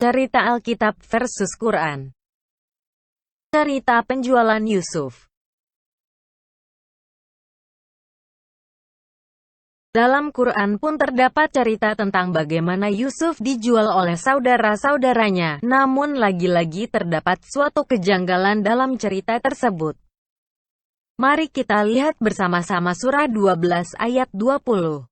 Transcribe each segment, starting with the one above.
Cerita Alkitab versus Quran. Cerita penjualan Yusuf. Dalam Quran pun terdapat cerita tentang bagaimana Yusuf dijual oleh saudara-saudaranya, namun lagi-lagi terdapat suatu kejanggalan dalam cerita tersebut. Mari kita lihat bersama-sama surah 12 ayat 20.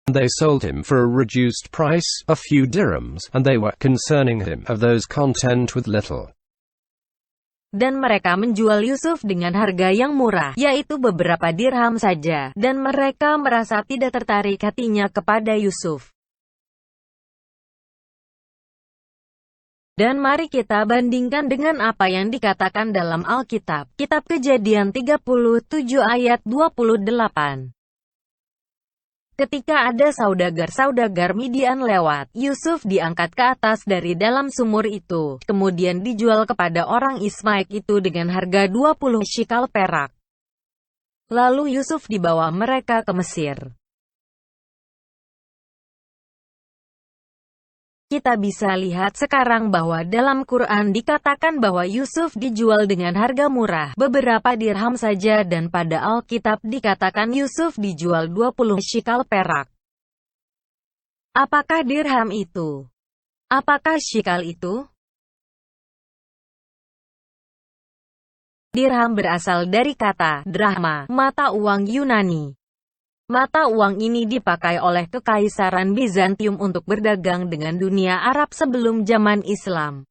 They sold him for a reduced price, a few dirhams, and they were concerning him of those content with little. Dan mereka menjual Yusuf dengan harga yang murah, yaitu beberapa dirham saja, dan mereka merasa tidak tertarik hatinya kepada Yusuf. Dan mari kita bandingkan dengan apa yang dikatakan dalam Alkitab, Kitab Kejadian 37 ayat 28. Ketika ada saudagar-saudagar Midian lewat, Yusuf diangkat ke atas dari dalam sumur itu, kemudian dijual kepada orang Ismail itu dengan harga 20 shikal perak. Lalu Yusuf dibawa mereka ke Mesir. Kita bisa lihat sekarang bahwa dalam Quran dikatakan bahwa Yusuf dijual dengan harga murah, beberapa dirham saja, dan pada Alkitab dikatakan Yusuf dijual 20 shikal perak. Apakah dirham itu? Apakah shikal itu? Dirham berasal dari kata drachma, mata uang Yunani. Mata uang ini dipakai oleh Kekaisaran Bizantium untuk berdagang dengan dunia Arab sebelum zaman Islam.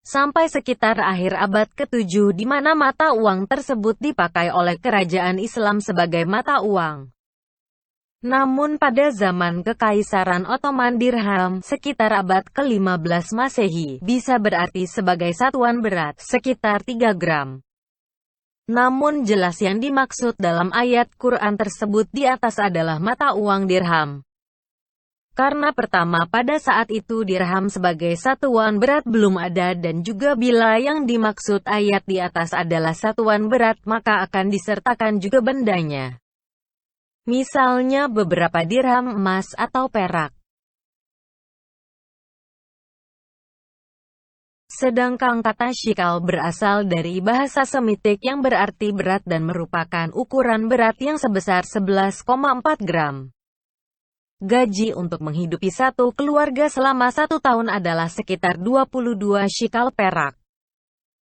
Sampai sekitar akhir abad ke-7 di mana mata uang tersebut dipakai oleh kerajaan Islam sebagai mata uang. Namun pada zaman Kekaisaran Ottoman dirham, sekitar abad ke-15 Masehi, bisa berarti sebagai satuan berat, sekitar 3 gram. Namun jelas yang dimaksud dalam ayat Quran tersebut di atas adalah mata uang dirham. Karena pertama pada saat itu dirham sebagai satuan berat belum ada, dan juga bila yang dimaksud ayat di atas adalah satuan berat maka akan disertakan juga bendanya. Misalnya beberapa dirham emas atau perak. Sedangkan kata shikal berasal dari bahasa Semitik yang berarti berat dan merupakan ukuran berat yang sebesar 11,4 gram. Gaji untuk menghidupi satu keluarga selama 1 tahun adalah sekitar 22 shikal perak.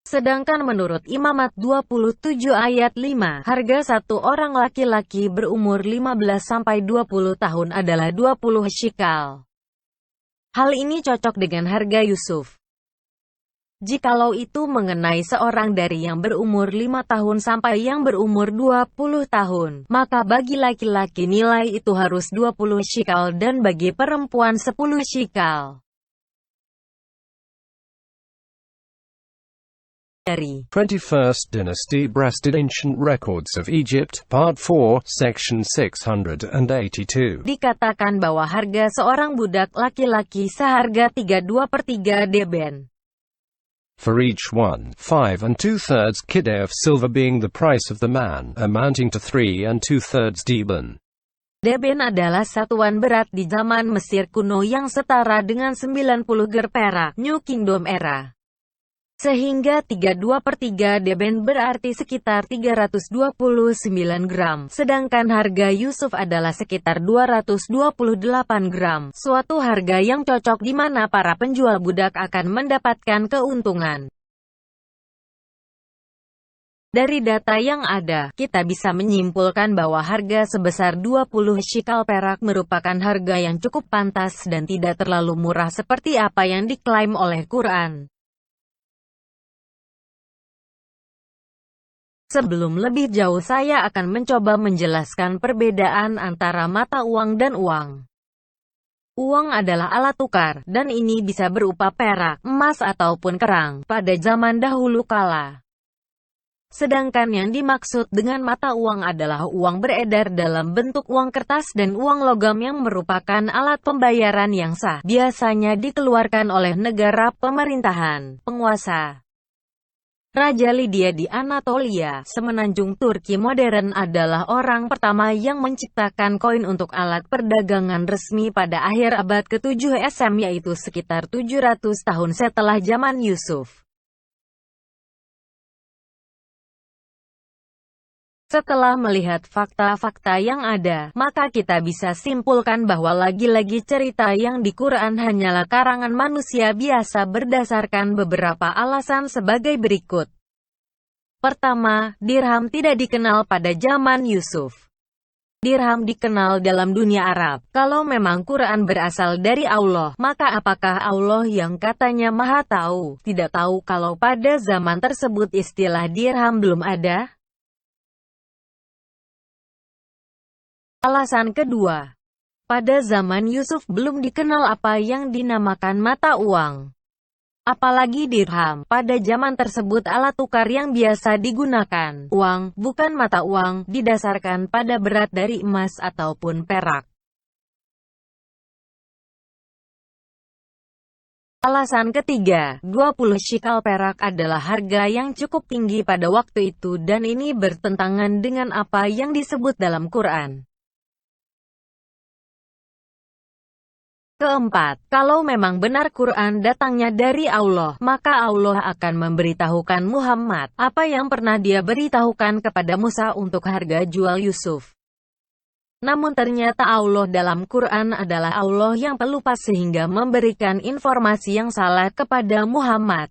Sedangkan menurut Imamat 27 ayat 5, harga satu orang laki-laki berumur 15-20 tahun adalah 20 shikal. Hal ini cocok dengan harga Yusuf. Jikalau itu mengenai seorang dari yang berumur 5 tahun sampai yang berumur 20 tahun, maka bagi laki-laki nilai itu harus 20 shikal dan bagi perempuan 10 shikal. Dari 21st Dynasty Breasted Ancient Records of Egypt, Part 4, Section 682. Dikatakan bahwa harga seorang budak laki-laki seharga 32/3 deben. For each 1, 5 2/3 kidde of silver being the price of the man, amounting to 3 2/3 deben. Deben adalah satuan berat di zaman Mesir kuno yang setara dengan 90 ger perak, New Kingdom era. Sehingga 32/3 deben berarti sekitar 329 gram, sedangkan harga Yusuf adalah sekitar 228 gram, suatu harga yang cocok di mana para penjual budak akan mendapatkan keuntungan. Dari data yang ada, kita bisa menyimpulkan bahwa harga sebesar 20 shikal perak merupakan harga yang cukup pantas dan tidak terlalu murah seperti apa yang diklaim oleh Quran. Sebelum lebih jauh saya akan mencoba menjelaskan perbedaan antara mata uang dan uang. Uang adalah alat tukar, dan ini bisa berupa perak, emas ataupun kerang, pada zaman dahulu kala. Sedangkan yang dimaksud dengan mata uang adalah uang beredar dalam bentuk uang kertas dan uang logam yang merupakan alat pembayaran yang sah, biasanya dikeluarkan oleh negara, pemerintahan, penguasa. Raja Lydia di Anatolia, semenanjung Turki modern adalah orang pertama yang menciptakan koin untuk alat perdagangan resmi pada akhir abad ke-7 SM, yaitu sekitar 700 tahun setelah zaman Yusuf. Setelah melihat fakta-fakta yang ada, maka kita bisa simpulkan bahwa lagi-lagi cerita yang di Quran hanyalah karangan manusia biasa berdasarkan beberapa alasan sebagai berikut. Pertama, dirham tidak dikenal pada zaman Yusuf. Dirham dikenal dalam dunia Arab. Kalau memang Quran berasal dari Allah, maka apakah Allah yang katanya Maha Tahu, tidak tahu kalau pada zaman tersebut istilah dirham belum ada? Alasan kedua, pada zaman Yusuf belum dikenal apa yang dinamakan mata uang. Apalagi dirham, pada zaman tersebut alat tukar yang biasa digunakan, uang, bukan mata uang, didasarkan pada berat dari emas ataupun perak. Alasan ketiga, 20 shikal perak adalah harga yang cukup tinggi pada waktu itu dan ini bertentangan dengan apa yang disebut dalam Quran. Keempat, kalau memang benar Quran datangnya dari Allah, maka Allah akan memberitahukan Muhammad apa yang pernah dia beritahukan kepada Musa untuk harga jual Yusuf. Namun ternyata Allah dalam Quran adalah Allah yang pelupa sehingga memberikan informasi yang salah kepada Muhammad.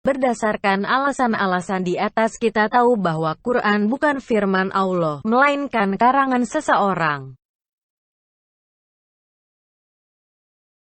Berdasarkan alasan-alasan di atas kita tahu bahwa Quran bukan firman Allah, melainkan karangan seseorang.